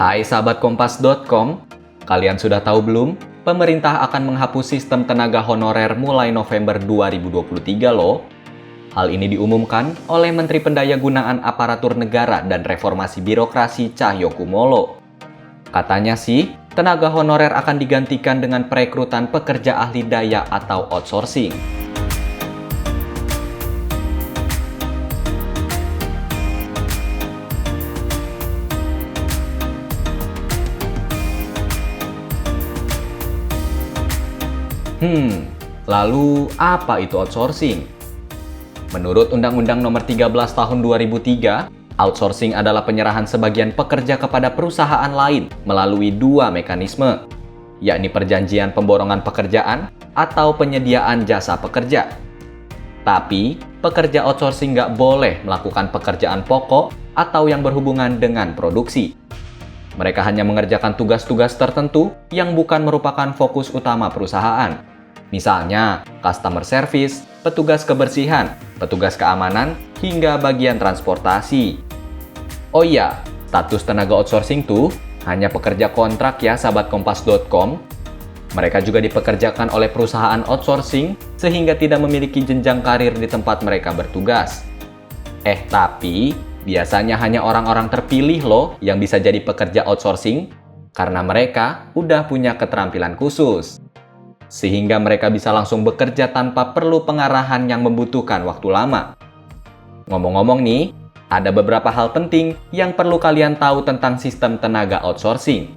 Hai sahabat Kompas.com, kalian sudah tahu belum? Pemerintah akan menghapus sistem tenaga honorer mulai November 2023 loh. Hal ini diumumkan oleh Menteri Pendayagunaan Aparatur Negara dan Reformasi Birokrasi Cahyokumolo. Katanya sih, tenaga honorer akan digantikan dengan perekrutan pekerja ahli daya atau outsourcing. Lalu apa itu outsourcing? Menurut Undang-Undang Nomor 13 Tahun 2003, outsourcing adalah penyerahan sebagian pekerja kepada perusahaan lain melalui dua mekanisme, yakni perjanjian pemborongan pekerjaan atau penyediaan jasa pekerja. Tapi, pekerja outsourcing nggak boleh melakukan pekerjaan pokok atau yang berhubungan dengan produksi. Mereka hanya mengerjakan tugas-tugas tertentu yang bukan merupakan fokus utama perusahaan. Misalnya, customer service, petugas kebersihan, petugas keamanan, hingga bagian transportasi. Oh iya, status tenaga outsourcing tuh hanya pekerja kontrak ya sahabat Kompas.com. Mereka juga dipekerjakan oleh perusahaan outsourcing sehingga tidak memiliki jenjang karir di tempat mereka bertugas. Tapi biasanya hanya orang-orang terpilih loh yang bisa jadi pekerja outsourcing karena mereka udah punya keterampilan khusus. Sehingga mereka bisa langsung bekerja tanpa perlu pengarahan yang membutuhkan waktu lama. Ngomong-ngomong nih, ada beberapa hal penting yang perlu kalian tahu tentang sistem tenaga outsourcing.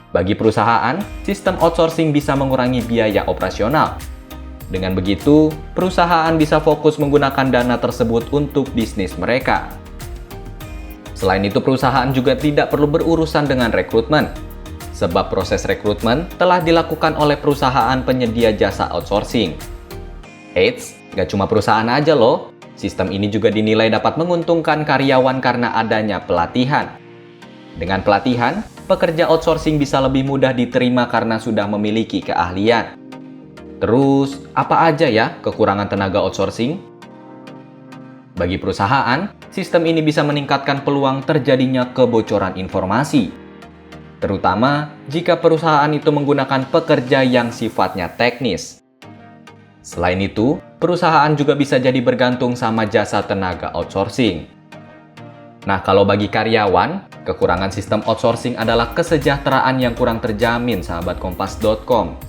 Bagi perusahaan, sistem outsourcing bisa mengurangi biaya operasional. Dengan begitu, perusahaan bisa fokus menggunakan dana tersebut untuk bisnis mereka. Selain itu, perusahaan juga tidak perlu berurusan dengan rekrutmen, sebab proses rekrutmen telah dilakukan oleh perusahaan penyedia jasa outsourcing. Eits, gak cuma perusahaan aja loh. Sistem ini juga dinilai dapat menguntungkan karyawan karena adanya pelatihan. Dengan pelatihan, pekerja outsourcing bisa lebih mudah diterima karena sudah memiliki keahlian. Terus, apa aja ya kekurangan tenaga outsourcing? Bagi perusahaan, sistem ini bisa meningkatkan peluang terjadinya kebocoran informasi, terutama jika perusahaan itu menggunakan pekerja yang sifatnya teknis. Selain itu, perusahaan juga bisa jadi bergantung sama jasa tenaga outsourcing. Nah, kalau bagi karyawan, kekurangan sistem outsourcing adalah kesejahteraan yang kurang terjamin sahabat Kompas.com.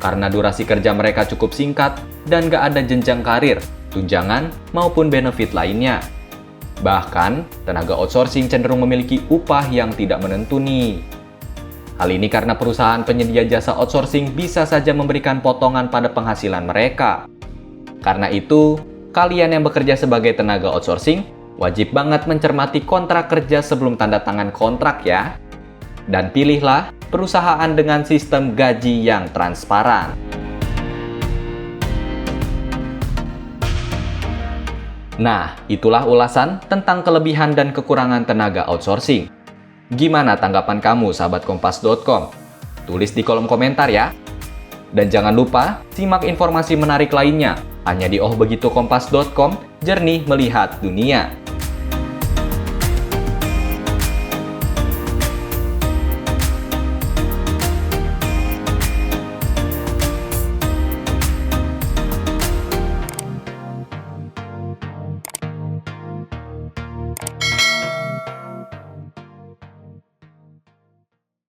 Karena durasi kerja mereka cukup singkat dan gak ada jenjang karir, tunjangan, maupun benefit lainnya. Bahkan, tenaga outsourcing cenderung memiliki upah yang tidak menentu nih. Hal ini karena perusahaan penyedia jasa outsourcing bisa saja memberikan potongan pada penghasilan mereka. Karena itu, kalian yang bekerja sebagai tenaga outsourcing wajib banget mencermati kontrak kerja sebelum tanda tangan kontrak ya. Dan pilihlah perusahaan dengan sistem gaji yang transparan. Nah, itulah ulasan tentang kelebihan dan kekurangan tenaga outsourcing. Gimana tanggapan kamu, sahabat Kompas.com? Tulis di kolom komentar ya. Dan jangan lupa, simak informasi menarik lainnya hanya di Oh Begitu Kompas.com, jernih melihat dunia.